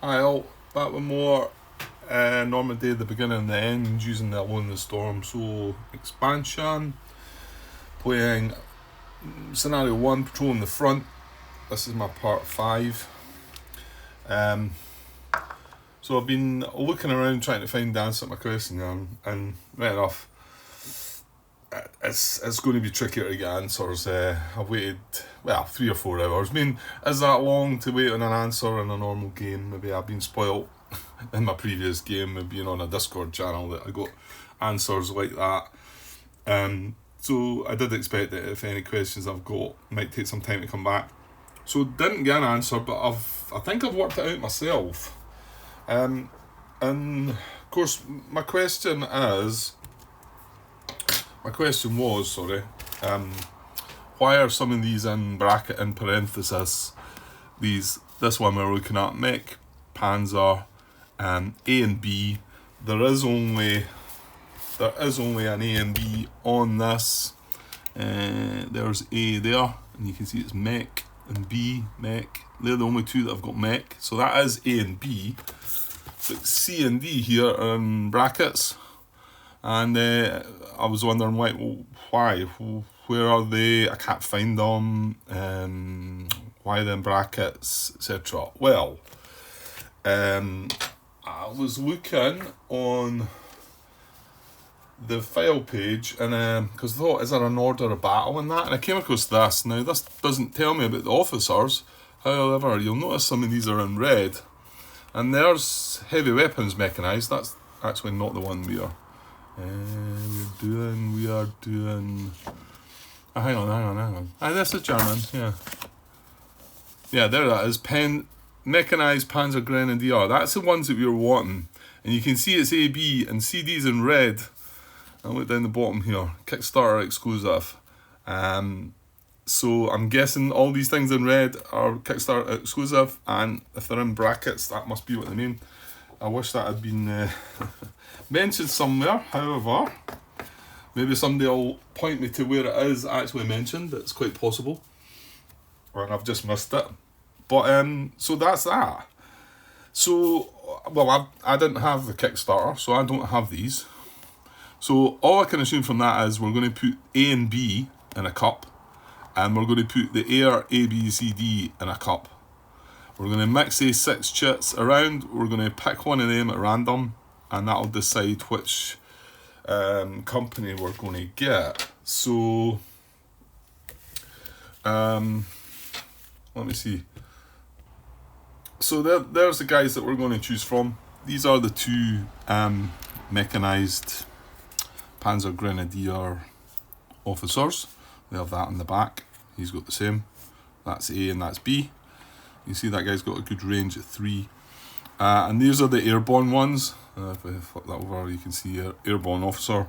Hi all, back with more Normandy, the beginning and the end, using the Alone in the Storm. So, expansion, playing scenario 1, patrolling the front. This is my part 5. So I've been looking around trying to find the answer to my question, and right enough, it's going to be trickier to get answers. I've waited, 3 or 4 hours. I mean, is that long to wait on an answer in a normal game? Maybe I've been spoilt in my previous game, maybe being on a Discord channel, that I got answers like that. So I did expect that if any questions I've got might take some time to come back. So didn't get an answer, but I think I've worked it out myself. And of course, my question was, why are some of these in bracket, in parenthesis? This one we're looking at, mech, panzer, A and B. There is only an A and B on this. There's A there, and you can see it's mech and B, mech. They're the only two that have got mech, so that is A and B. But C and D here are in brackets, and I was wondering why. Where are they? I can't find them. Why they're in brackets, etc. Well, I was looking on the file page, and because I thought, is there an order of battle in that? And I came across this. Now, this doesn't tell me about the officers. However, you'll notice some of these are in red. And there's heavy weapons mechanised. That's actually not the one we are doing. Oh, hang on. This is German, yeah. Yeah, there that is. Mechanised Panzer Grenadier. That's the ones that we were wanting. And you can see it's AB and CD's in red. I'll look down the bottom here. Kickstarter exclusive. So I'm guessing all these things in red are Kickstarter exclusive, and if they're in brackets, that must be what they mean. I wish that had been mentioned somewhere. However, maybe somebody will point me to where it is actually mentioned. It's quite possible, or I've just missed it. But so that's that. So, well, I didn't have the Kickstarter, so I don't have these. So all I can assume from that is we're going to put A and B in a cup, and we're going to put the air A, B, C, D in a cup. We're going to mix these 6 chits around. We're going to pick one of them at random, and that'll decide which company we're going to get. So, let me see. So there's the guys that we're going to choose from. These are the 2 mechanised Panzer Grenadier officers. We have that in the back. He's got the same. That's A and that's B. You see that guy's got a good range at 3. And these are the airborne ones. If I flip that over, you can see airborne officer.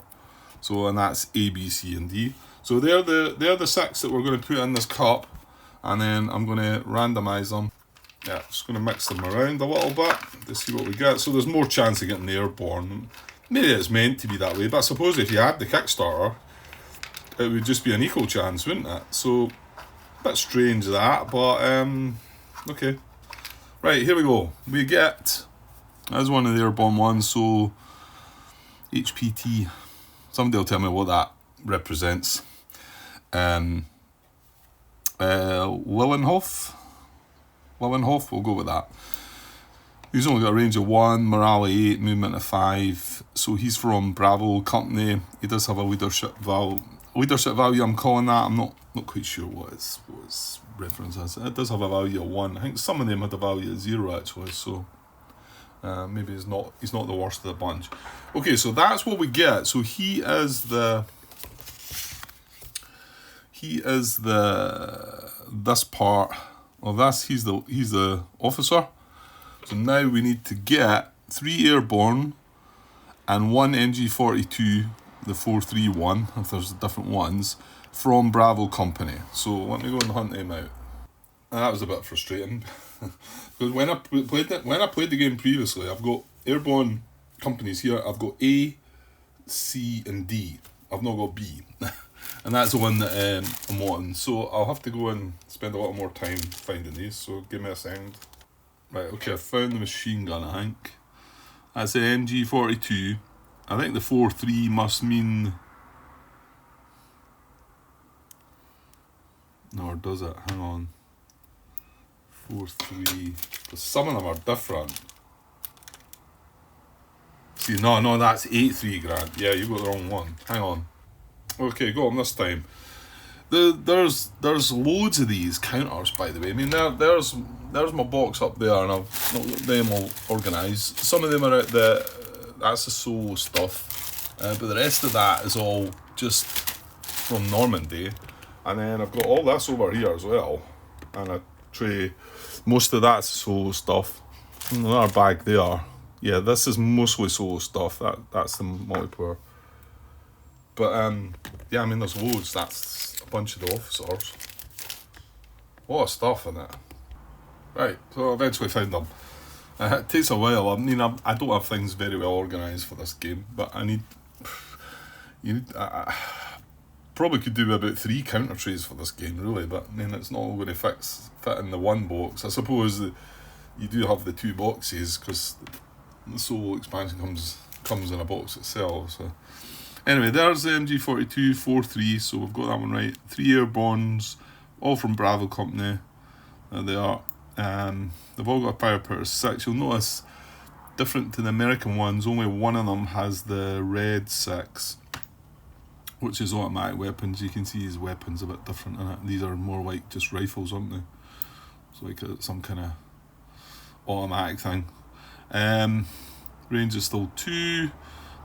So, and that's A, B, C, and D. So they're the 6 that we're going to put in this cup, and then I'm going to randomise them. Yeah, just going to mix them around a little bit to see what we get. So there's more chance of getting the airborne. Maybe it's meant to be that way, but I suppose if you had the Kickstarter, it would just be an equal chance, wouldn't it? So, a bit strange that, but okay. Right, here we go. We get, as one of the airborne ones, so HPT. Somebody will tell me what that represents. Lillenhof, we'll go with that. He's only got a range of 1, morale 8, movement of 5. So he's from Bravo Company. He does have a leadership value. I'm calling that. I'm not quite sure what his reference is. It does have a value of 1. I think some of them had a value of 0 actually. So maybe he's not the worst of the bunch. Okay, so that's what we get. So he is this part of this. He's the officer. So now we need to get 3 airborne and 1 NG42, the 431, if there's different ones, from Bravo Company. So let me go and hunt them out. And that was a bit frustrating. Because when I played the game previously, I've got airborne companies here. I've got A, C, and D. I've not got B. And that's the one that I'm wanting. So I'll have to go and spend a lot more time finding these. So give me a second. Right, okay, I found the machine gun, I think. That's the MG42. I think the 4-3 must mean... No, or does it? Hang on. 4-3. Because some of them are different. See, no, that's 8-3, Grant. Yeah, you got the wrong one. Hang on. Okay, go on this time. There's loads of these counters, by the way. I mean, there's my box up there, and I've not got them all organised. Some of them are that's the solo stuff, but the rest of that is all just from Normandy. And then I've got all this over here as well, and a tray. Most of that's solo stuff. Another bag there. Yeah, this is mostly solo stuff. That's the multiplayer. But yeah, I mean, there's loads. That's a bunch of the officers. A lot of stuff in it. Right, so I eventually found them. It takes a while. I mean, I don't have things very well organised for this game, but I probably could do about 3 counter trays for this game, really. But I mean, it's not all going to fit in the one box. I suppose that you do have the 2 boxes because the solo expansion comes in a box itself. So anyway, there's the MG42 4-3, so we've got that one right. 3 airbornes, all from Bravo Company. There they are. They've all got a firepower of 6. You'll notice, different to the American ones, only one of them has the red 6, which is automatic weapons. You can see his weapons a bit different in it. These are more like just rifles, aren't they? It's like some kind of automatic thing. Range is still 2.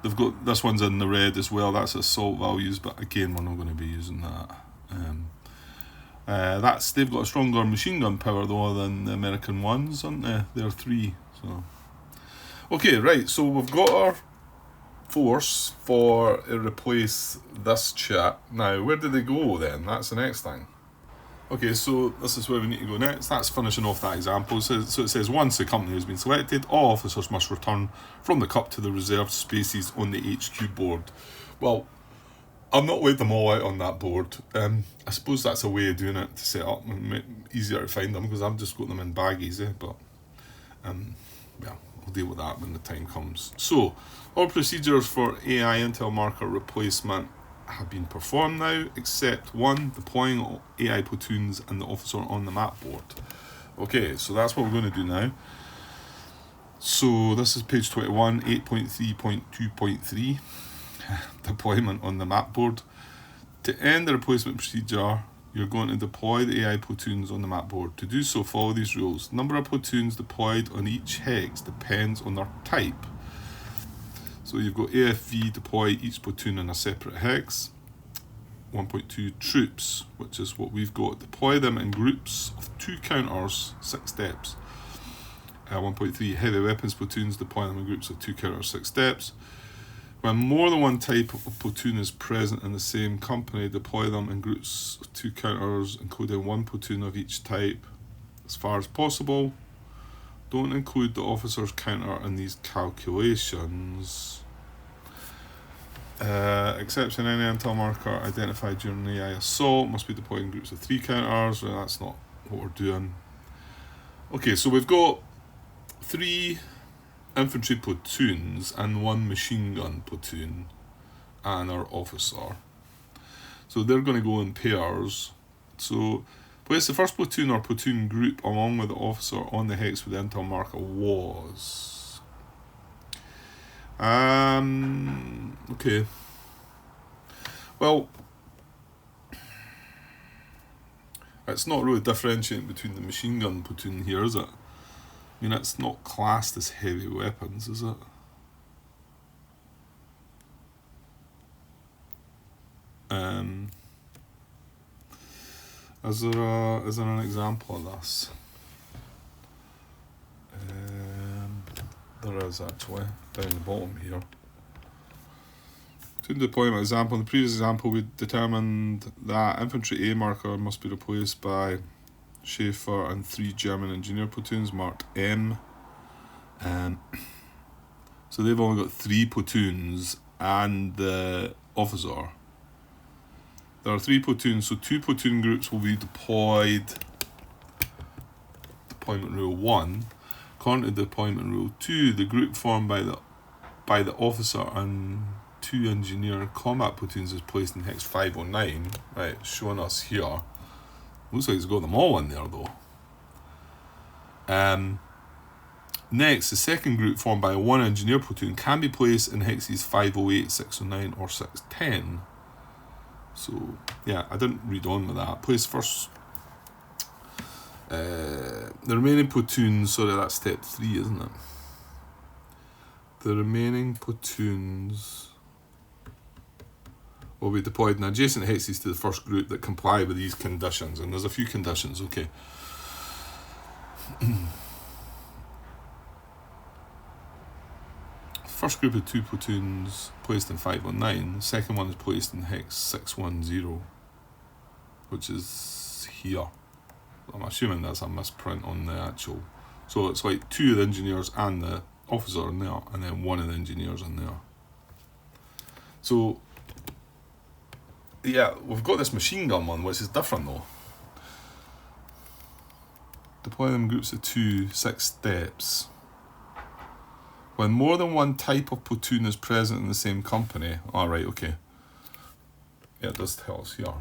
They've got this one's in the red as well. That's assault values, but again, we're not going to be using that. They've got a stronger machine gun power though than the American ones, aren't they? They're 3. So okay, right. So we've got our force for replace this chat. Now, where do they go then? That's the next thing. Okay, so this is where we need to go next. That's finishing off that example. So it says, once the company has been selected, all officers must return from the cup to the reserved spaces on the HQ board. Well, I've not laid them all out on that board. I suppose that's a way of doing it to set up and make it easier to find them, because I've just got them in baggies, but yeah, we'll deal with that when the time comes. So, all procedures for AI intel marker replacement have been performed now, except 1, deploying AI platoons and the officer on the map board. Okay, so that's what we're going to do now. So this is page 21, 8.3.2.3, deployment on the map board. To end the replacement procedure, you're going to deploy the AI platoons on the map board. To do so, follow these rules. Number of platoons deployed on each hex depends on their type. So you've got AFV, deploy each platoon in a separate hex. 1.2 troops, which is what we've got. Deploy them in groups of 2 counters, 6 steps. 1.3 heavy weapons platoons, deploy them in groups of 2 counters, 6 steps. When more than one type of platoon is present in the same company, deploy them in groups of 2 counters, including 1 platoon of each type. As far as possible, don't include the officer's counter in these calculations. Exception, any intel marker identified during the AI assault must be deployed in groups of 3 counters. Well, that's not what we're doing. Okay, so we've got 3 infantry platoons and 1 machine gun platoon and our officer. So they're going to go in pairs. So place the first platoon or platoon group along with the officer on the hex where the intel marker was. Okay. Well, it's not really differentiating between the machine gun platoon here, is it? I mean, it's not classed as heavy weapons, is it? Is there an example of this? There is actually, down the bottom here. To deployment example, in the previous example we determined that infantry A marker must be replaced by Schaefer and 3 German engineer platoons marked M. So they've only got 3 platoons and the officer. There are 3 platoons, so 2 platoon groups will be deployed. Deployment rule 1. According to deployment rule 2, the group formed by the officer and 2 engineer combat platoons is placed in hex 509. Right, showing us here. Looks like it's got them all in there though. Next, the second group formed by 1 engineer platoon can be placed in hexes 508, 609 or 610. So yeah, I didn't read on with that. Place first. The remaining platoons, sorry, that's step 3, isn't it? The remaining platoons will be deployed in adjacent hexes to the first group that comply with these conditions. And there's a few conditions, okay. First group of 2 platoons placed in 519. The second one is placed in hex 610, which is here. I'm assuming that's a misprint on the actual. So it's like 2 of the engineers and the officer in there, and then 1 of the engineers in there. So yeah, we've got this machine gun one, which is different though. Deploy them in groups of 2, 6 steps. When more than 1 type of platoon is present in the same company. Alright, okay. Yeah, it does tell us here.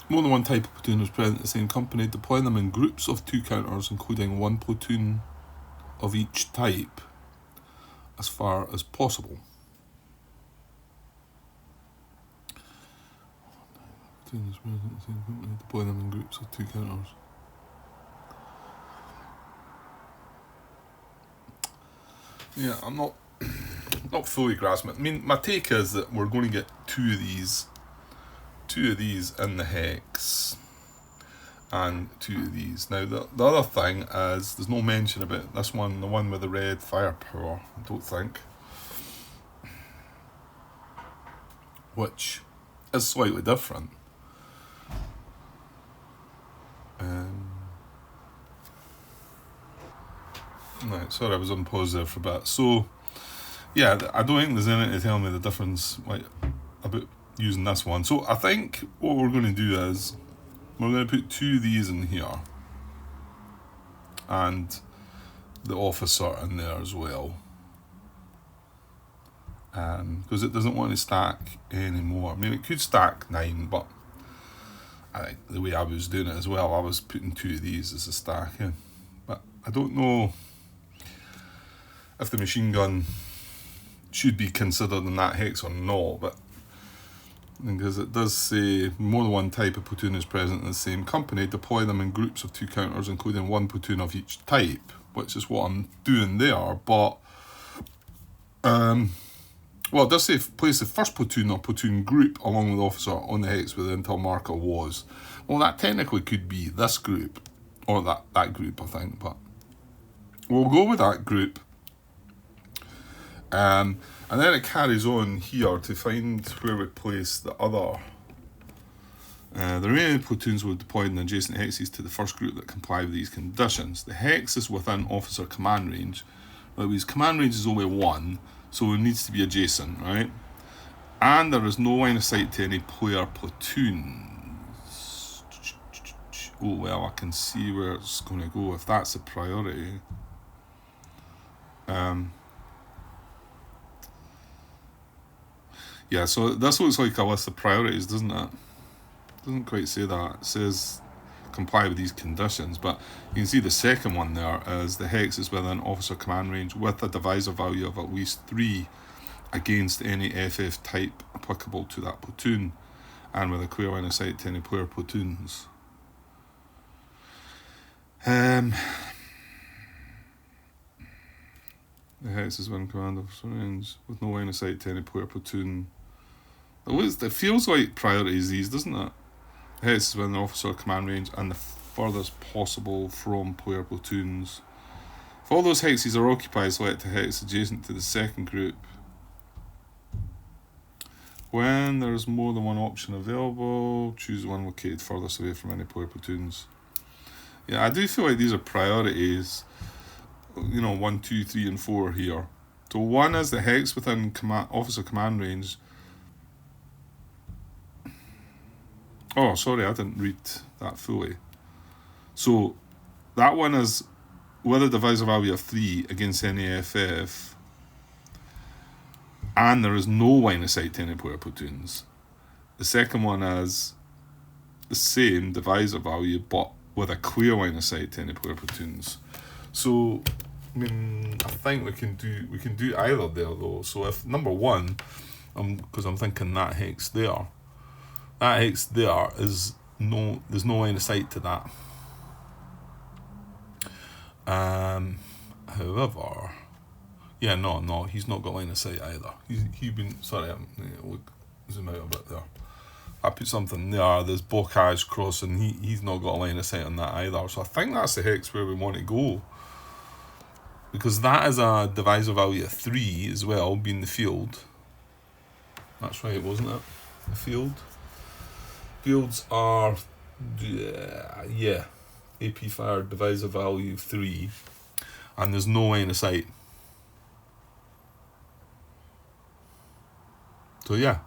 More than 1 type of platoon is present in the same company. Deploy them in groups of 2 counters, including 1 platoon of each type, as far as possible. Platoon is present in the same company. Deploy them in groups of 2 counters. Yeah, I'm not fully grasping it. I mean, my take is that we're going to get 2 of these in the hex, and 2 of these. Now, the other thing is, there's no mention about this one, the one with the red firepower, I don't think. Which is slightly different. Right, sorry, I was on pause there for a bit. So, yeah, I don't think there's anything to tell me the difference about using this one. So I think what we're going to do is we're going to put 2 of these in here and the officer in there as well, because it doesn't want to stack anymore. I mean, it could stack 9, but I think the way I was doing it as well, I was putting 2 of these as a stack in. But I don't know if the machine gun should be considered in that hex or not, but because it does say more than 1 type of platoon is present in the same company, deploy them in groups of 2 counters, including 1 platoon of each type, which is what I'm doing there. But well, it does say place the first platoon or platoon group along with the officer on the hex where the intel marker was. Well, that technically could be this group, or that group, I think, but we'll go with that group. And then it carries on here to find where we place the other. The remaining platoons will be deployed in adjacent hexes to the first group that comply with these conditions. The hex is within officer command range. Well, his command range is only 1, so it needs to be adjacent, right? And there is no line of sight to any player platoons. Oh, well, I can see where it's going to go if that's a priority. Yeah, so this looks like a list of priorities, doesn't it? Doesn't quite say that. It says comply with these conditions, but you can see the second one there is the hex is within officer command range with a divisor value of at least 3 against any FF type applicable to that platoon, and with a clear line of sight to any player platoons. The hex is within command officer range with no line of sight to any player platoon. It feels like priorities these, doesn't it? The hex is within the officer command range and the furthest possible from player platoons. If all those hexes are occupied, select a hex adjacent to the second group. When there is more than 1 option available, choose one located furthest away from any player platoons. Yeah, I do feel like these are priorities. 1, 2, 3, and 4 here. So 1 is the hex within officer command range. Oh, sorry, I didn't read that fully. So that one is with a divisor value of 3 against any FF, and there is no line of sight to any player platoons. The second one is the same divisor value, but with a clear line of sight to any player platoons. So, I mean, I think we can do either there though. So if number 1, because I'm thinking that hex there is there's no line of sight to that. However, yeah, no, he's not got line of sight either. He's been, sorry, look, zoom out a bit there. I put something there, there's Bocage crossing, he's not got a line of sight on that either. So I think that's the hex where we want to go. Because that is a divisor value of 3 as well, being the field. That's right, wasn't it? The field. Fields are, yeah, AP fire divisor value 3. And there's no line of sight. So yeah.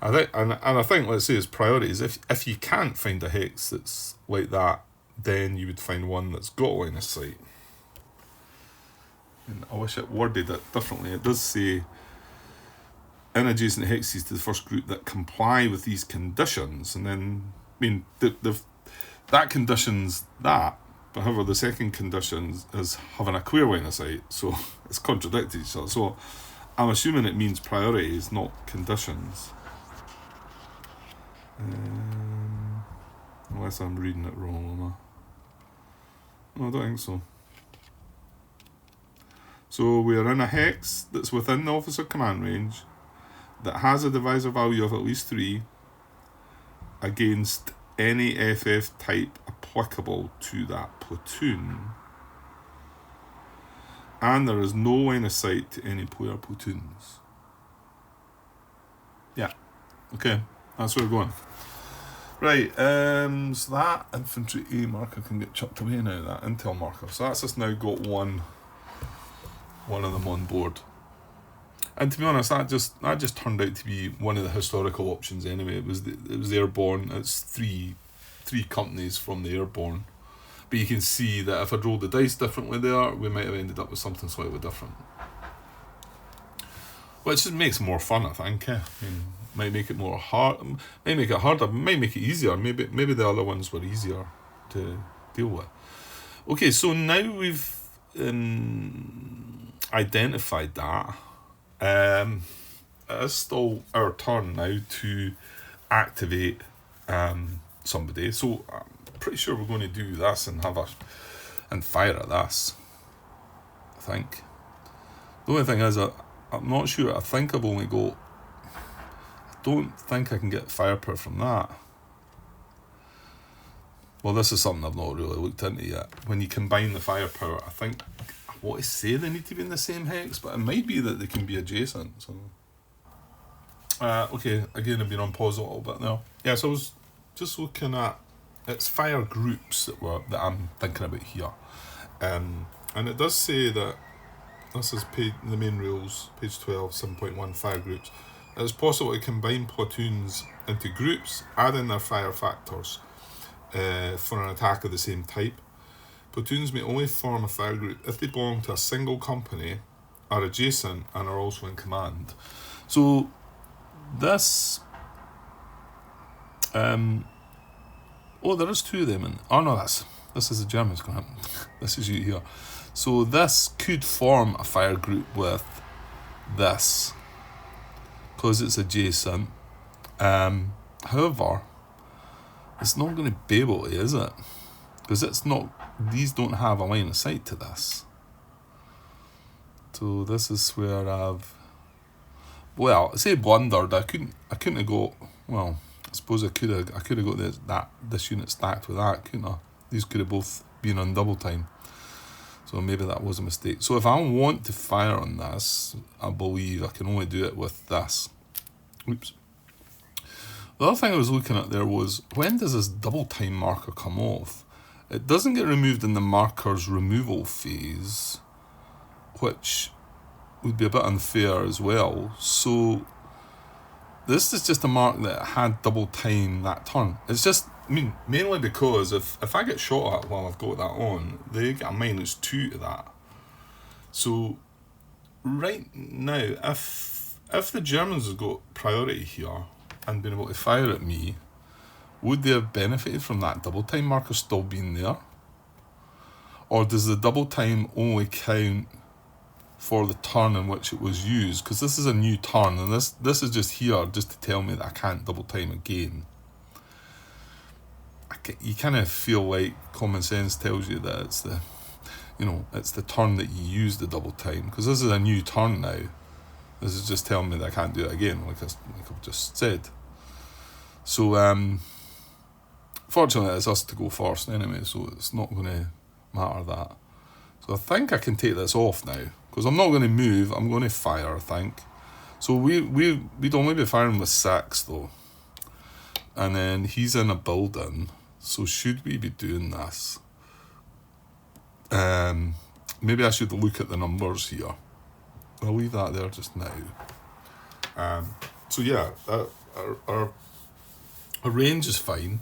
I think, and I think, let's say, as priorities, if you can't find a hex that's like that, then you would find one that's got a line of sight. And I wish it worded it differently. It does say, in adjacent hexes to the first group that comply with these conditions, and then, I mean, that conditions that, but however, the second condition is having a clear line of sight, so it's contradicted each other. So I'm assuming it means priorities, not conditions. Unless I'm reading it wrong, am I? No, I don't think so. So we're in a hex that's within the officer command range that has a divisor value of at least 3 against any FF type applicable to that platoon, and there is no line of sight to any player platoons. Yeah, okay, that's where we're going. Right, so that infantry A marker can get chucked away now, that intel marker. So that's just now got one of them on board. And to be honest, that just turned out to be one of the historical options anyway. It was airborne. It's three companies from the airborne. But you can see that if I'd rolled the dice differently there, we might have ended up with something slightly different. Which just makes it more fun, I think. I mean, might make it more hard, might make it harder, might make it easier. Maybe the other ones were easier to deal with. Okay, so now we've identified that. It is still our turn now to activate somebody. So I'm pretty sure we're going to do this and fire at this, I think. The only thing is, I'm not sure. I think I've only got, I don't think I can get firepower from that. Well, this is something I've not really looked into yet. When you combine the firepower, I think, I want to say they need to be in the same hex, but it might be that they can be adjacent. So, okay, again, I've been on pause a little bit now. Yeah, so I was just looking at, it's fire groups that I'm thinking about here. And it does say that, this is the main rules, page 12, 7.1, fire groups. It is possible to combine platoons into groups, add in their fire factors for an attack of the same type. Platoons may only form a fire group if they belong to a single company, are adjacent, and are also in command. So this, there is 2 of them. Oh no, this is the Germans going up. This is you here. So this could form a fire group with this, because it's adjacent. However, it's not going to be able to, is it? Because it's not, these don't have a line of sight to this. So this is where I say blundered. I couldn't have got, well, I suppose I could have got this unit stacked with that, couldn't I? These could have both been on double time. So maybe that was a mistake. So if I want to fire on this, I believe I can only do it with this. Oops. The other thing I was looking at there was, when does this double time marker come off? It doesn't get removed in the marker's removal phase, which would be a bit unfair as well. So This is just a mark that had double time that turn. It's just, I mean, mainly because if I get shot at while I've got that on, they get a -2 to that. So right now, if the Germans have got priority here and been able to fire at me, would they have benefited from that double time marker still being there? Or does the double time only count for the turn in which it was used? Because this is a new turn, and this is just here just to tell me that I can't double time again. You kind of feel like common sense tells you that it's the, it's the turn that you use the double time, because this is a new turn now. This is just telling me that I can't do it again, like I've just said. So fortunately it's us to go first anyway, so it's not going to matter that. So I think I can take this off now, because I'm not going to move, I'm going to fire, I think. So we'd only be firing with 6 though. And then he's in a building, so should we be doing this? Maybe I should look at the numbers here. I'll leave that there just now. So yeah, our range is fine.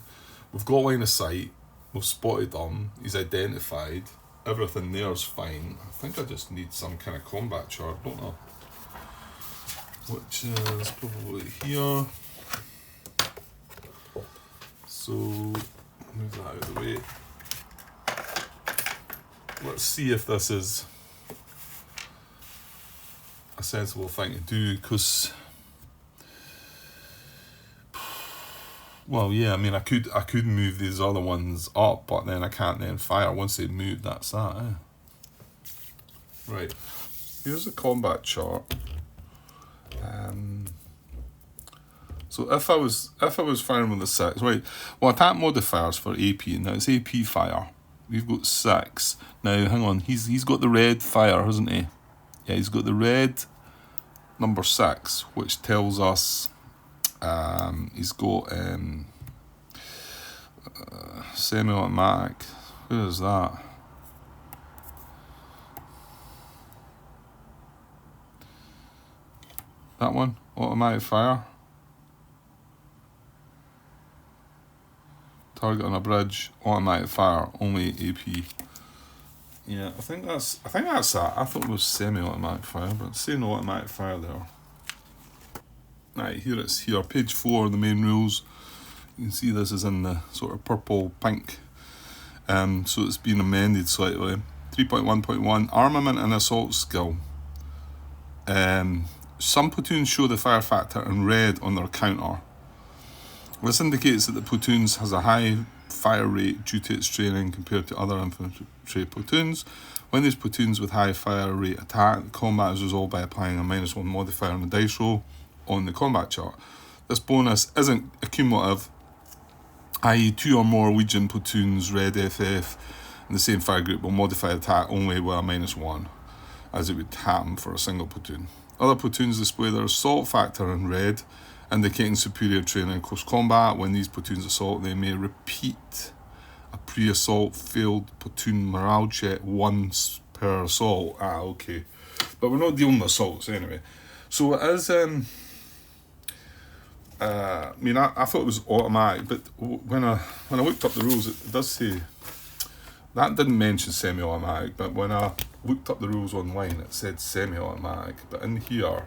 We've got line of sight. We've spotted him. He's identified. Everything there's fine. I think I just need some kind of combat chart, don't I? Which is probably here. So move that out of the way. Let's see if this is a sensible thing to do, because, well, yeah, I mean, I could move these other ones up, but then I can't then fire once they move. That's that. Right. Here's a combat chart. So if I was firing with a 6, right? Well, attack modifiers for AP. Now it's AP fire. We've got 6. Now hang on. He's got the red fire, hasn't he? Yeah, he's got the red number 6, which tells us he's got semi-automatic. Who is that? That one? Automatic fire. Target on a bridge, automatic fire, only AP. Yeah, I think that's that. I thought it was semi-automatic fire, but it's saying automatic fire there. Right, here it's here, page 4, the main rules. You can see this is in the sort of purple pink. So it's been amended slightly. 3.1.1, armament and assault skill. Some platoons show the fire factor in red on their counter. This indicates that the platoons has a high fire rate due to its training compared to other infantry platoons. When these platoons with high fire rate attack, the combat is resolved by applying a -1 modifier on the dice roll on the combat chart. This bonus isn't accumulative, i.e. 2 or more Legion platoons, red FF, in the same fire group will modify attack only with a -1, as it would happen for a single platoon. Other platoons display their assault factor in red, indicating superior training in close combat. When these platoons assault, they may repeat a pre-assault failed platoon morale check once per assault. Okay. But we're not dealing with assaults anyway. So it is, I mean, I thought it was automatic, but when I looked up the rules, it does say, that didn't mention semi-automatic, but when I looked up the rules online, it said semi-automatic. But in here,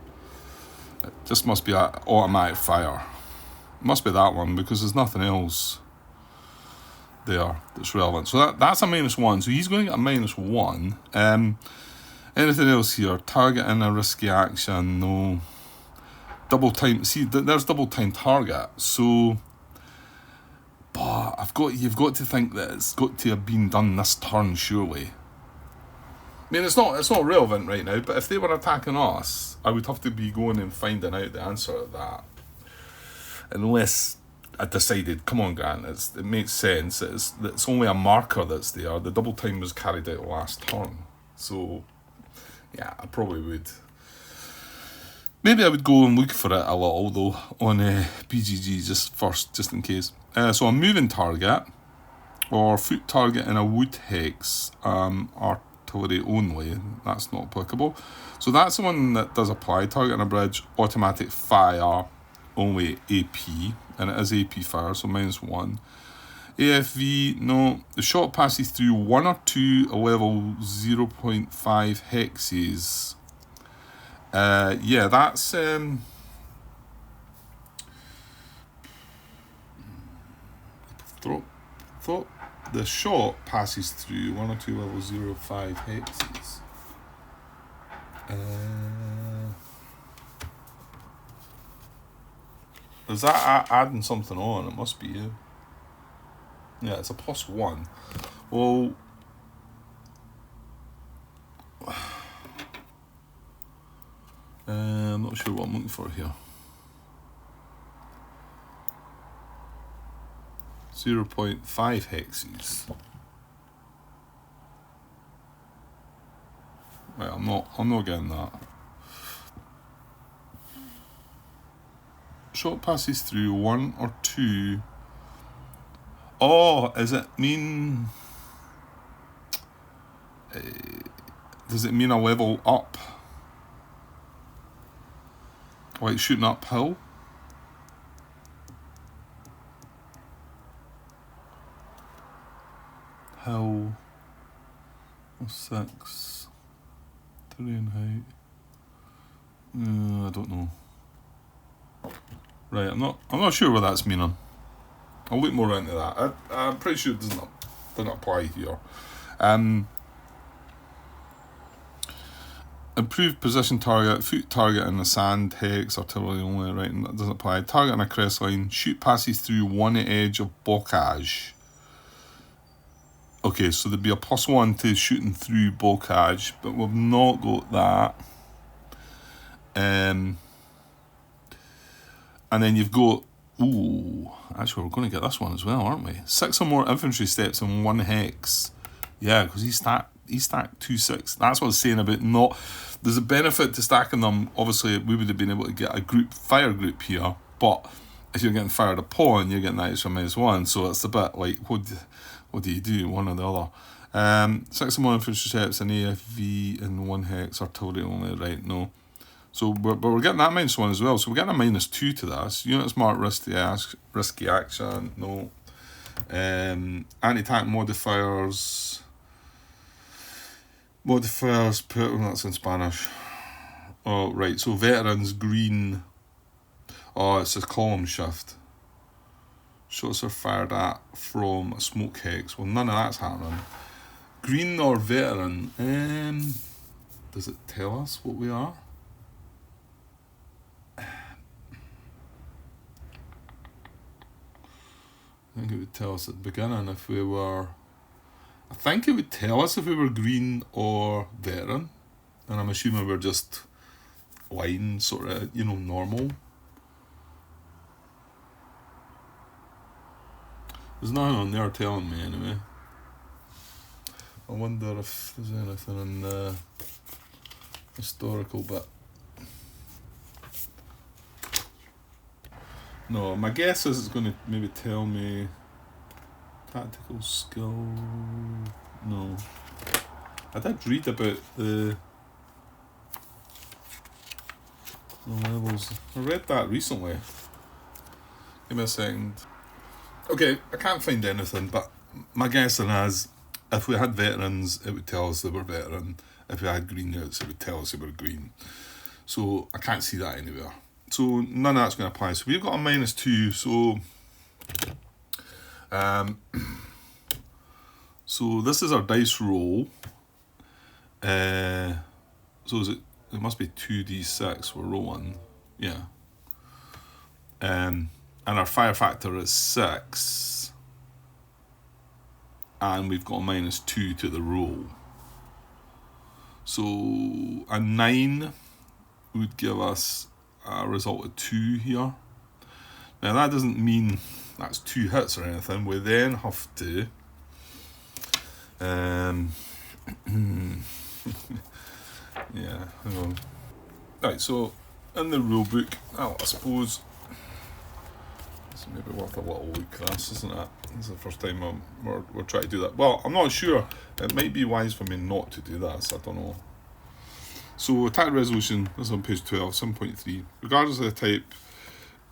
it just must be an automatic fire. It must be that one, because there's nothing else there that's relevant. So that's a -1. So he's going to get a -1. Anything else here? Target in a risky action, no. Double time. See, there's double time target. So, but you've got to think that it's got to have been done this turn, surely. I mean, it's not relevant right now, but if they were attacking us, I would have to be going and finding out the answer to that. Unless I decided, come on, Grant, it makes sense. It's only a marker that's there. The double time was carried out last turn. So, yeah, I probably would. Maybe I would go and look for it a little, though, on BGG just in case. So a moving target, or foot target in a wood hex, artillery only, that's not applicable. So that's the one that does apply. Target on a bridge, automatic fire, only AP, and it is AP fire, so -1. AFV, no. The shot passes through 1 or 2 a level 0.5 hexes. Yeah, that's thought the shot passes through 1 or 2 level 0.5 hexes. Is that adding something on? It must be, yeah. Yeah, it's a +1. Well, I'm not sure what I'm looking for here. 0.5 hexes. Right, I'm not getting that. Shot passes through 1 or 2. Oh, does it mean? Does it mean a level up? Like shooting uphill? Hill 6 terrain height. I don't know. Right, I'm not sure what that's meaning. I'll look more into that. I'm pretty sure it doesn't apply here. Improved position target, foot target in the sand, hex, artillery only, right, and that doesn't apply. Target on a crest line, shoot passes through one edge of bocage. Okay, so there'd be a +1 to shooting through bocage, but we've not got that. And then you've got, actually we're going to get this one as well, aren't we? 6 or more infantry steps in 1 hex. Yeah, because he stacked 2-6. That's what I was saying about not. There's a benefit to stacking them. Obviously, we would have been able to get a fire group here, but if you're getting fired upon, you're getting that extra -1. So it's a bit like, what do you do, one or the other? 6 or more infantry steps in AFV in 1 hex, artillery only, right? No. So we're getting that -1 as well. So we're getting a -2 to this. Units marked risky action. No. Anti-tank modifiers. That's in Spanish. Oh, right. So veterans, green. Oh, it's a column shift. Shots are fired at from a smoke hex. Well, none of that's happening. Green or veteran. Does it tell us what we are? I think it would tell us at the beginning if we were... I think it would tell us if we were green or veteran. And I'm assuming we're just line, sort of, normal. There's nothing on there telling me anyway. I wonder if there's anything in the historical bit. No, my guess is it's going to maybe tell me tactical skill. No. I did read about the levels. I read that recently. Give me a second. Okay, I can't find anything, but my guessing is if we had veterans, it would tell us they were veteran. If we had green units, it would tell us they were green. So I can't see that anywhere. So none of that's going to apply. So we've got a -2. So this is our dice roll. So is it must be 2d6 we're rolling. Yeah. And our fire factor is 6. And we've got a -2 to the roll. So a 9 would give us a result of 2 here. Now that doesn't mean that's 2 hits or anything. We then have to yeah, hang on. Right, so in the rule book, I suppose it's maybe worth a little look at this, isn't it? This is the first time we're trying to do that. Well, I'm not sure. It might be wise for me not to do this, I don't know. So attack resolution, this is on page 12, 7.3. Regardless of the type,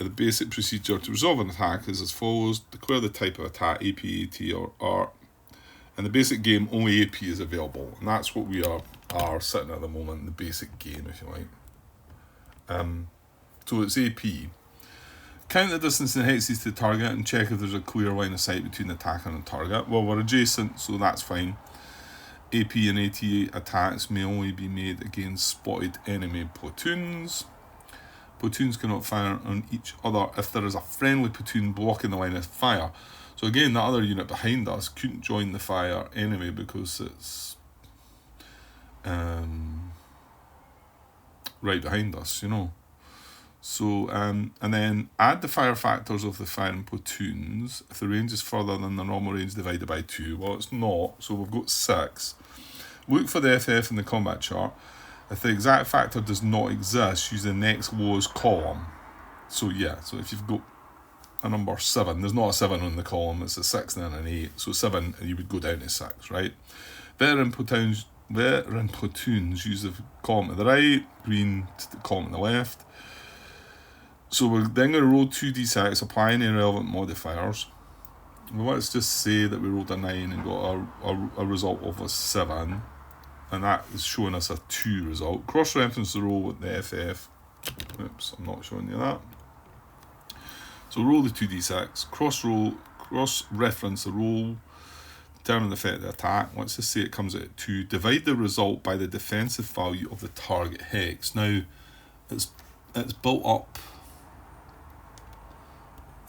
The basic procedure to resolve an attack is as follows. Declare the type of attack, AP, AT, or Art. In the basic game, only AP is available. And that's what we are sitting at the moment in the basic game, if you like. So it's AP. Count the distance in hexes to the target and check if there's a clear line of sight between the attacker and the target. Well, we're adjacent, so that's fine. AP and AT attacks may only be made against spotted enemy platoons. Platoons cannot fire on each other if there is a friendly platoon blocking the line of fire. So again, that other unit behind us couldn't join the fire enemy because it's right behind us, you know. So, and then add the fire factors of the firing platoons. If the range is further than the normal range divided by 2, well, it's not, so we've got 6. Look for the FF in the combat chart. If the exact factor does not exist, use the next lowest column. So yeah, so if you've got a number 7, there's not a 7 on the column, it's a 6 and then an 8. So 7, and you would go down to 6, right? Veteran platoons use the column to the right, green to the column to the left. So we're then going to roll 2d6, apply any relevant modifiers. Well, let's just say that we rolled a 9 and got a result of a 7. And that is showing us a 2 result. Cross-reference the roll with the FF. Oops, I'm not showing you that. So roll the 2d6, cross-reference the roll, determine the effect of the attack. Let's just say it comes out at 2. Divide the result by the defensive value of the target hex. Now, it's built up.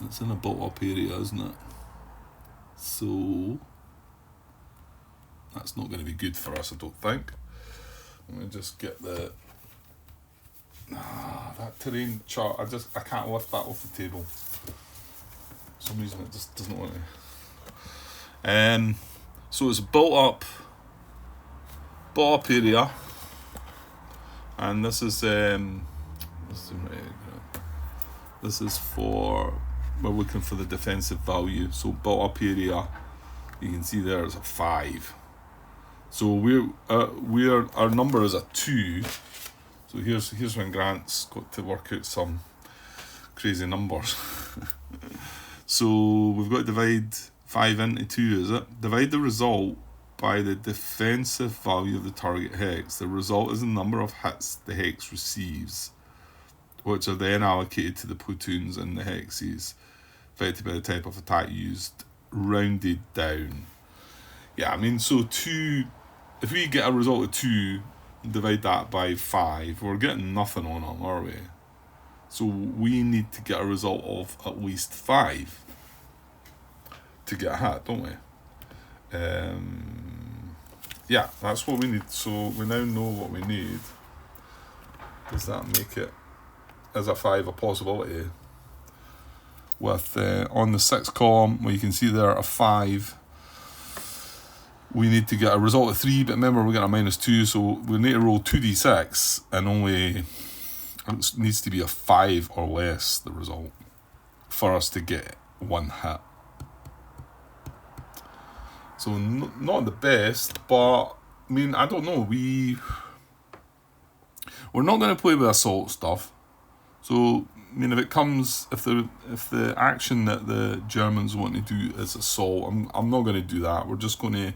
It's in a built-up area, isn't it? So that's not going to be good for us, I don't think. Let me just get that terrain chart. I can't lift that off the table. For some reason it just doesn't want to. So it's a built up area, and this is for, we're looking for the defensive value. So built up area, you can see there's a 5. So our number is a 2. So here's when Grant's got to work out some crazy numbers. So we've got to divide 5 into 2, is it? Divide the result by the defensive value of the target hex. The result is the number of hits the hex receives, which are then allocated to the platoons and the hexes affected by the type of attack used, rounded down. Yeah, I mean, so 2, if we get a result of 2, divide that by 5, we're getting nothing on them, are we? So we need to get a result of at least 5 to get a hit, don't we? Yeah, that's what we need. So we now know what we need. Does that make it, as a 5, a possibility? With on the 6th column, where you can see there a 5, we need to get a result of 3, but remember we're getting a -2, so we need to roll 2d6, and only it needs to be a 5 or less, the result, for us to get 1 hit. So not the best, but I mean, I don't know, we're not going to play with assault stuff. So I mean, if the action that the Germans want to do is assault, I'm not going to do that. We're just going to,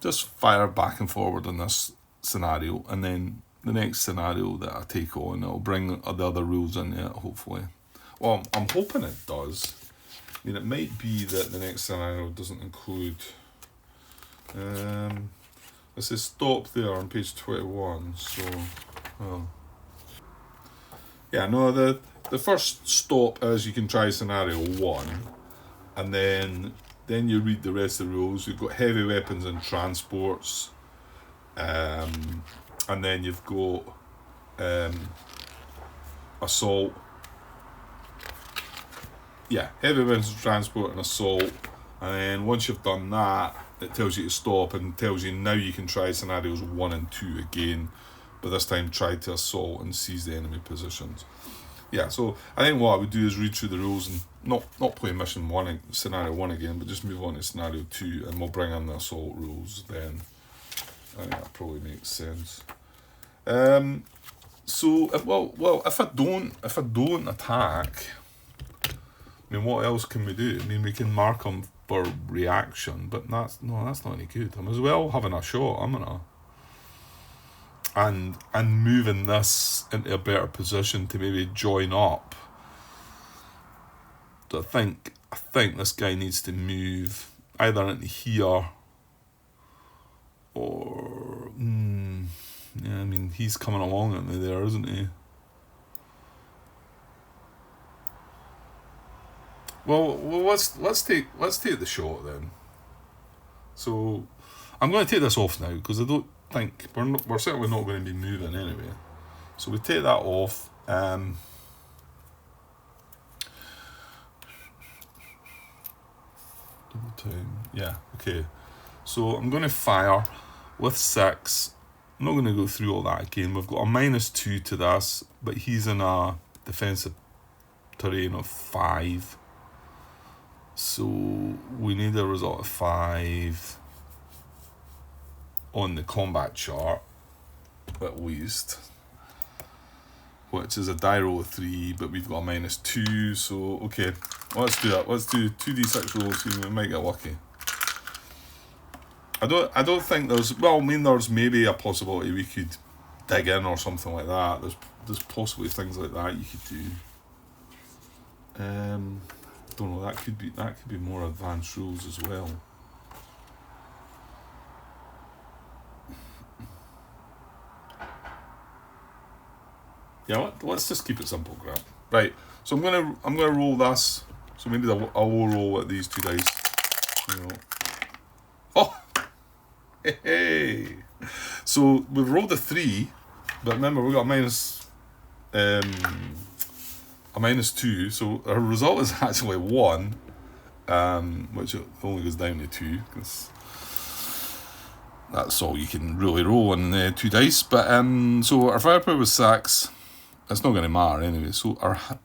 just fire back and forward in this scenario, and then the next scenario that I take on, it'll bring the other rules in it, hopefully. Well, I'm hoping it does. I mean, it might be that the next scenario doesn't include. It says stop there on page 21. So, well. Yeah, no, the first stop is you can try scenario 1, and then you read the rest of the rules. You've got heavy weapons and transports, and then you've got assault. Yeah, heavy weapons and transport and assault, and then once you've done that, it tells you to stop and tells you now you can try scenarios 1 and 2 again, but this time try to assault and seize the enemy positions. Yeah, so I think what I would do is read through the rules and not play mission 1, scenario 1 again, but just move on to scenario 2, and we'll bring in the assault rules then. I think that probably makes sense. So if I don't attack, I mean, what else can we do? I mean, we can mark them for reaction, but that's not any good. I'm as well having a shot, I'm gonna. And moving this into a better position to maybe join up. So I think this guy needs to move either into here or yeah, I mean, he's coming along into there, isn't he? Well, let's take the shot then. So I'm going to take this off now because I don't think we're certainly not going to be moving anyway. So we take that off. Double time. Yeah. Okay. So I'm going to fire with 6. I'm not going to go through all that again. We've got a -2 to this, but he's in a defensive terrain of 5. So we need a result of 5 on the combat chart, at least, which is a die roll of 3, but we've got a -2. So okay, let's do that. Let's do 2d6 rolls. See, we might get lucky. I don't think there's. Well, I mean, there's maybe a possibility we could dig in or something like that. There's possibly things like that you could do. Don't know. That could be more advanced rules as well. Yeah, let's just keep it simple, Grant. Right. So I'm gonna roll this. So maybe I will roll with these 2 dice. You know. Oh. Hey. So we've rolled a 3, but remember we got a -2, so our result is actually 1, which only goes down to 2 because that's all you can really roll in 2 dice. But so our firepower was 6. It's not going to matter anyway. So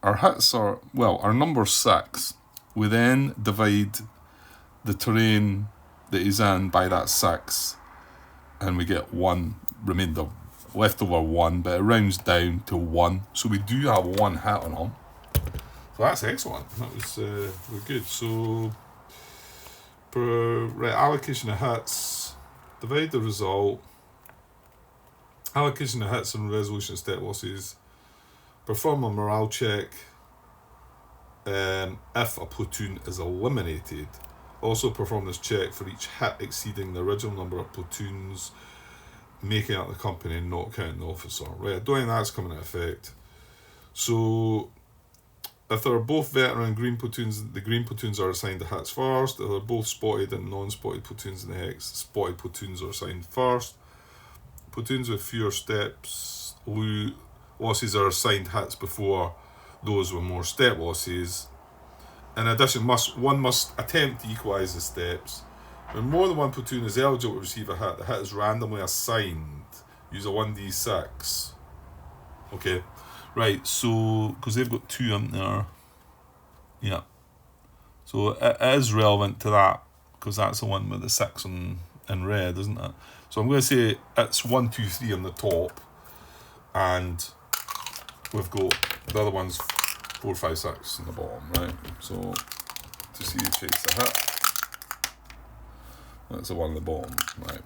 our hits are, well, our number's 6. We then divide the terrain that he's in by that 6, and we get 1 remainder, leftover 1, but it rounds down to 1. So we do have 1 hit on him. So that's excellent. That was we're good. So right, allocation of hits, divide the result, allocation of hits and resolution of stat losses, perform a morale check if a platoon is eliminated. Also perform this check for each hit exceeding the original number of platoons making up the company and not counting the officer. Right, I don't think that's coming into effect. So if they're both veteran green platoons, the green platoons are assigned the hits first. If they're both spotted and non-spotted platoons in the hex, spotted platoons are assigned first. Platoons with fewer steps losses are assigned hits before those with more step losses. In addition, one must attempt to equalise the steps. When more than one platoon is eligible to receive a hit, the hit is randomly assigned. Use a 1d6. Okay, right, so, because they've got 2 in there. Yeah. So it is relevant to that, because that's the one with the 6 in red, isn't it? So I'm going to say it's 1, 2, 3 on the top, and we've got the other ones 4, 5, 6 on the bottom, right? So to see who takes the hit, that's the one on the bottom, right?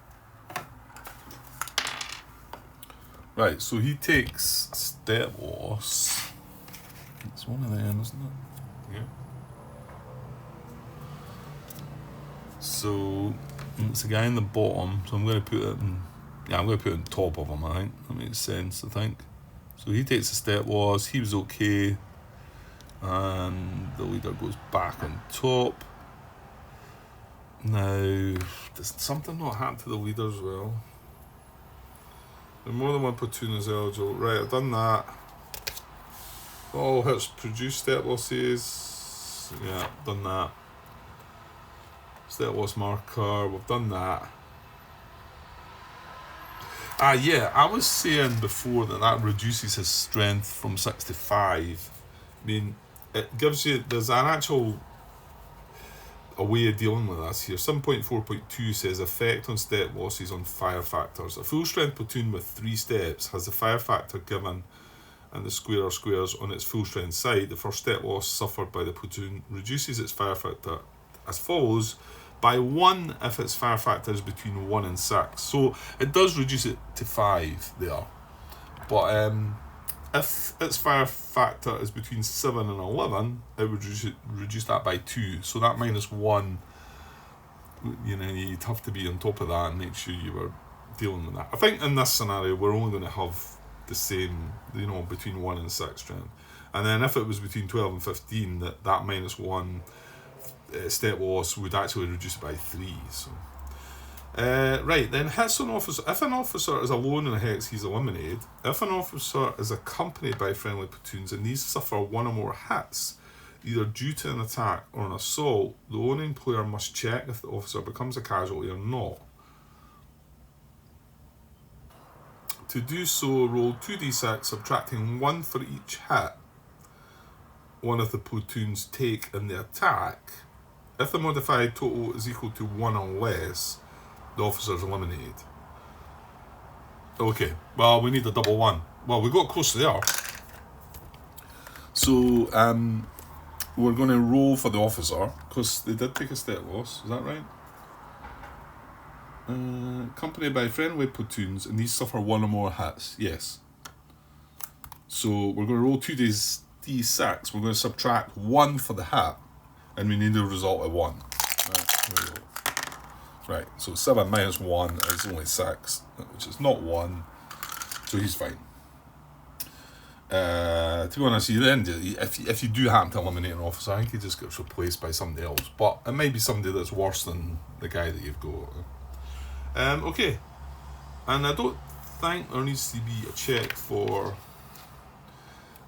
Right, so he takes step loss. It's one of them, isn't it? Yeah. So it's the guy in the bottom. So I'm going to put it in. Yeah, I'm going to put it on top of him. I think that makes sense. I think. So he takes a step loss. He was okay, and the leader goes back on top. Now, does something not happen to the leader as well? More than one platoon is eligible. Right, I've done that. All hits produce step losses. Yeah, done that. Step loss marker, we've done that. Yeah, I was saying before that reduces his strength from 6 to 5. I mean, it gives you, there's an actual, a way of dealing with this here. 7.4.2 says effect on step losses on fire factors. A full strength platoon with 3 steps has the fire factor given and the square or squares on its full strength side. The first step loss suffered by the platoon reduces its fire factor as follows: by 1 if its fire factor is between 1 and 6. So it does reduce it to 5 there. But if its fire factor is between 7 and 11, it would reduce that by 2. So that -1, you'd have to be on top of that and make sure you were dealing with that. I think in this scenario, we're only going to have the same, between 1 and 6 strength. And then if it was between 12 and 15, that -1 step loss would actually reduce it by 3. So. Right, then hits on officer. If an officer is alone in a hex, he's eliminated. If an officer is accompanied by friendly platoons and these suffer 1 or more hits, either due to an attack or an assault, the owning player must check if the officer becomes a casualty or not. To do so, roll 2d6, subtracting 1 for each hit one of the platoons take in the attack. If the modified total is equal to 1 or less, the officer is eliminated. Okay, well, we need a double 1. Well, we got close there. So, we're going to roll for the officer, because they did take a step loss, is that right? Accompanied by friendly platoons, and these suffer 1 or more hits, yes. So, we're going to roll 2d6, we're going to subtract 1 for the hit, and we need a result of 1. Right, there we go. Right, so 7 minus 1 is only 6, which is not 1, so he's fine. To be honest, if you do happen to eliminate an officer, I think he just gets replaced by somebody else, but it might be somebody that's worse than the guy that you've got. Okay, and I don't think there needs to be a check for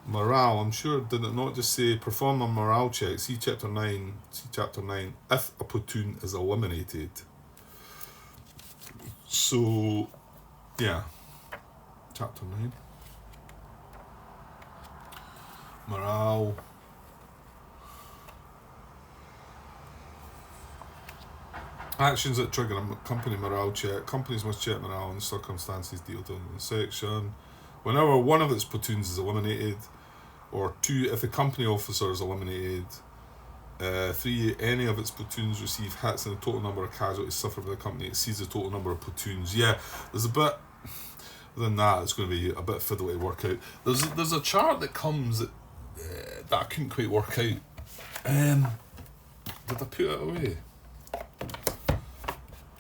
morale. I'm sure, did it not just say perform a morale check, see chapter 9, if a platoon is eliminated. So, yeah, chapter 9. Morale. Actions that trigger a company morale check. Companies must check morale in the circumstances detailed in the section. Whenever 1 of its platoons is eliminated, or 2 if the company officer is eliminated, 3 any of its platoons receive hits and the total number of casualties suffered by the company exceeds the total number of platoons. Yeah, there's a bit than that. It's going to be a bit fiddly to work out. There's a chart that comes that I couldn't quite work out. Did I put it away?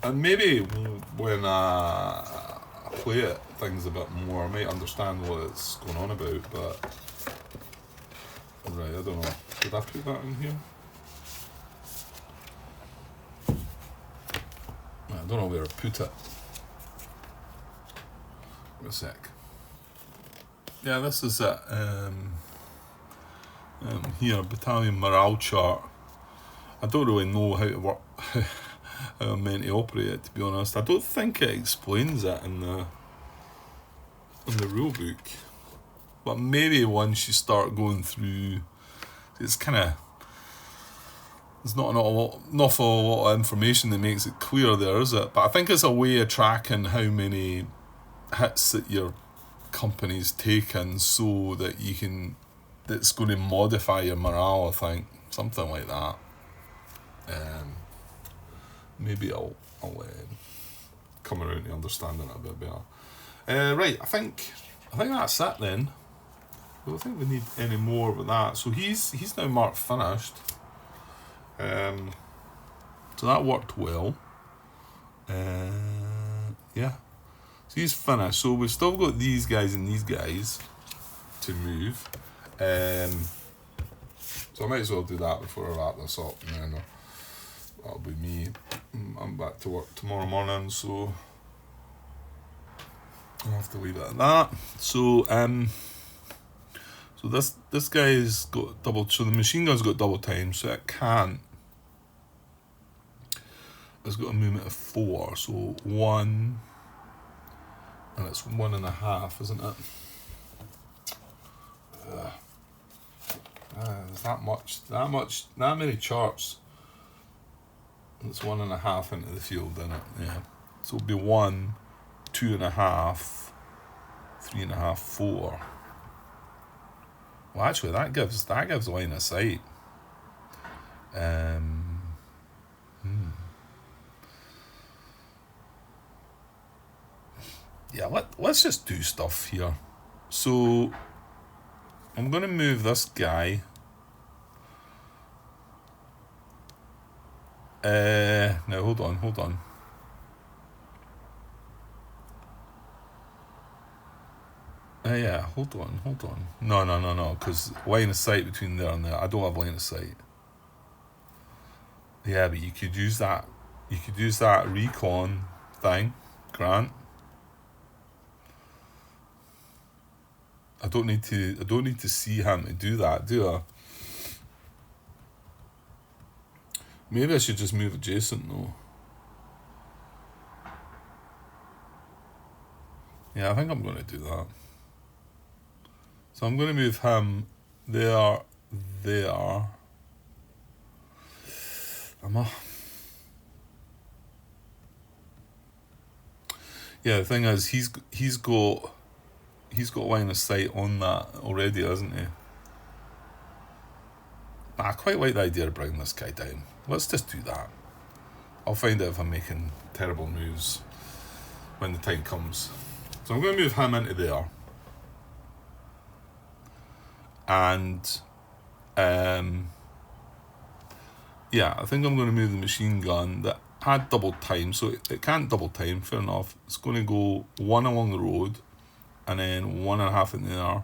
And maybe when I play it things a bit more, I might understand what it's going on about, but right, I don't know. Did I put that in here? I don't know where I put it. Wait a sec. Yeah, this is it. Here, battalion morale chart. I don't really know how to work, how I'm meant to operate it, to be honest. I don't think it explains it in the rule book. But maybe once you start going through, it's kind of, there's not an awful lot of information that makes it clear there, is it? But I think it's a way of tracking how many hits that your company's taken, so that you can, that's going to modify your morale, I think. Something like that. Maybe I'll come around to understanding it a bit better. Right, I think that's it then. I don't think we need any more with that. So he's now marked finished. So that worked well. Yeah. So he's finished. So we've still got these guys and these guys to move. So I might as well do that before I wrap this up, and then that'll be me. I'm back to work tomorrow morning, so I'll have to leave it at that. So so this guy's got double. So the machine gun's got double time, so it can't. It's got a movement of 4, so 1, and it's 1.5, isn't it? There's that many charts It's 1.5 into the field, isn't it? Yeah. So it'll be 1, 2.5, 3.5, 4. Well, actually, that gives line of sight. Yeah, let's just do stuff here. So I'm going to move this guy. Now hold on. Yeah, hold on. No, because line of sight between there and there. I don't have line of sight. Yeah, but you could use that. You could use that recon thing, Grant. I don't need to see him to do that, do I? Maybe I should just move adjacent though. Yeah, I think I'm going to do that. So I'm going to move him there. Yeah, the thing is, he's got line of sight on that already, hasn't he? I quite like the idea of bringing this guy down. Let's just do that. I'll find out if I'm making terrible moves when the time comes. So I'm going to move him into there. And yeah, I think I'm going to move the machine gun that had double time, so it can't double time, fair enough. It's going to go 1 along the road, and then 1.5 in there,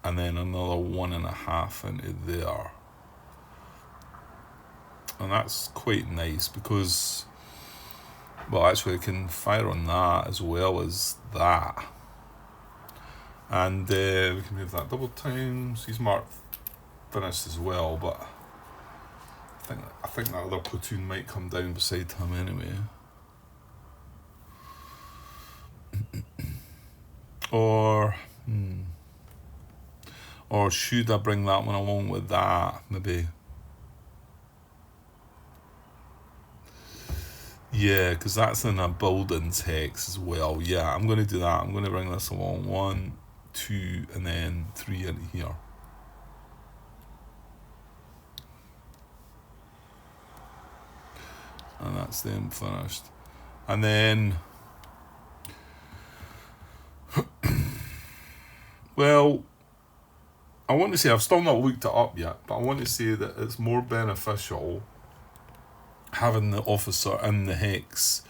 and then another 1.5 into there. And that's quite nice because, well, actually I can fire on that as well as that. And we can move that double times. He's marked finished as well, but I think that other platoon might come down beside him anyway. Or should I bring that one along with that? Maybe. Yeah, because that's in a buildings hex as well. Yeah, I'm going to do that. I'm going to bring this along. 1, 2, and then 3 into here. And that's them finished. And then, well, I want to say, I've still not looked it up yet, but I want to say that it's more beneficial having the officer in the hex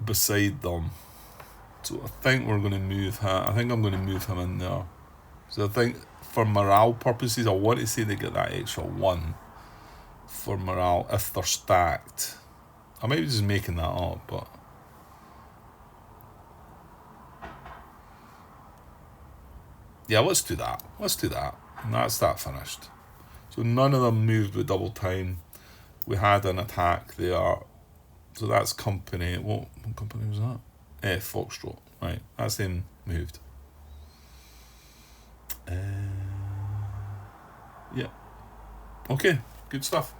beside them. So I think we're going to move him. I think I'm going to move him in there. So I think for morale purposes, I want to say they get that extra 1 for morale if they're stacked. I might be just making that up, but yeah, let's do that. And that's that finished. So none of them moved with double time. We had an attack there. So that's company. What company was that? Foxtrot. Right, that's them moved. Yeah. Okay, good stuff.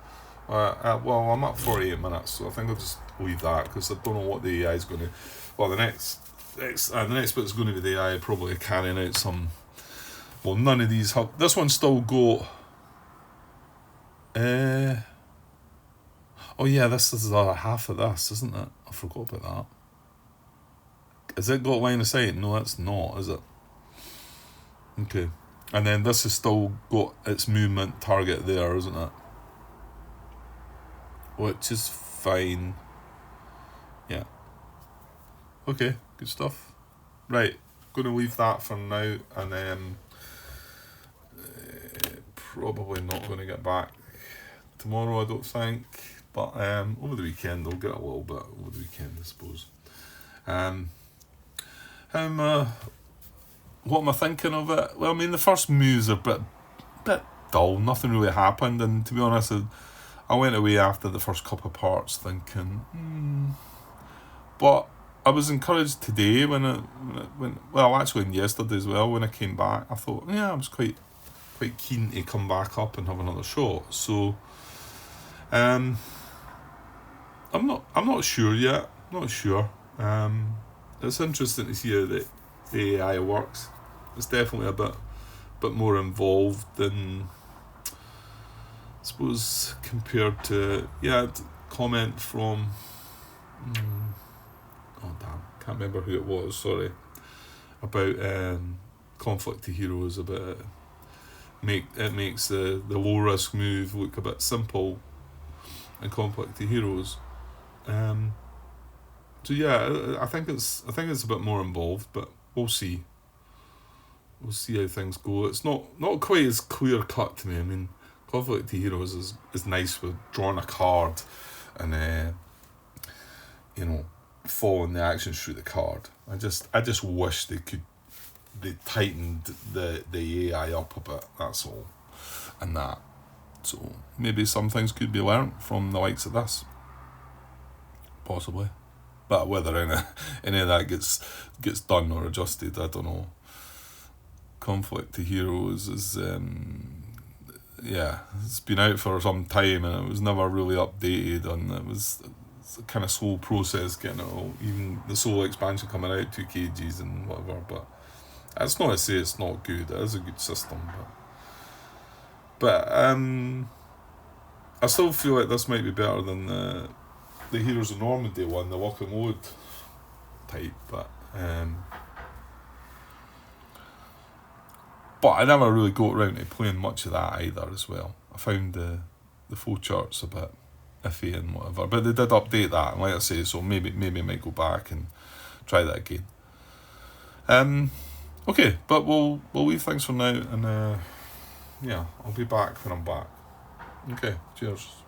Well, I'm at 48 minutes, so I think I'll just leave that because I don't know what the AI is going to. Well, the next bit is going to be the AI probably carrying out some. Well, none of these have. This one's still got. Oh yeah, this is half of this, isn't it? I forgot about that. Has it got line of sight? No, it's not, is it? Okay. And then this has still got its movement target there, isn't it? Which is fine. Yeah. Okay, good stuff. Right, going to leave that for now, and then probably not going to get back tomorrow, I don't think. But over the weekend, I'll get a little bit over the weekend, I suppose. What am I thinking of it? Well, I mean, the first moves are a bit dull. Nothing really happened, and to be honest, I went away after the first couple of parts thinking, But I was encouraged today when actually yesterday as well, when I came back. I thought, yeah, I was quite keen to come back up and have another shot. So, I'm not sure yet. Not sure. It's interesting to see how the AI works. It's definitely a bit more involved than, I suppose, compared to comment from oh damn, can't remember who it was, sorry, about conflict to heroes, about it makes the low risk move look a bit simple in conflict to heroes. So yeah, I think it's a bit more involved, but we'll see. We'll see how things go. It's not quite as clear cut to me. I mean, conflict to heroes is nice with drawing a card and following the actions through the card. I just wish they tightened the AI up a bit. That's all, and that. So maybe some things could be learnt from the likes of this, possibly. But whether any of that gets done or adjusted, I don't know. Conflict to Heroes is it's been out for some time and it was never really updated, and it's a kind of slow process getting it all. Even the solo expansion coming out took ages and whatever. But that's not to say it's not good. It is a good system, but I still feel like this might be better than the Heroes of Normandy one, the lock and load type, but I never really got around to playing much of that either as well. I found the flow charts a bit iffy and whatever, but they did update that, and like I say, so maybe I might go back and try that again. Okay, but we'll leave things for now, and I'll be back when I'm back. Okay, cheers.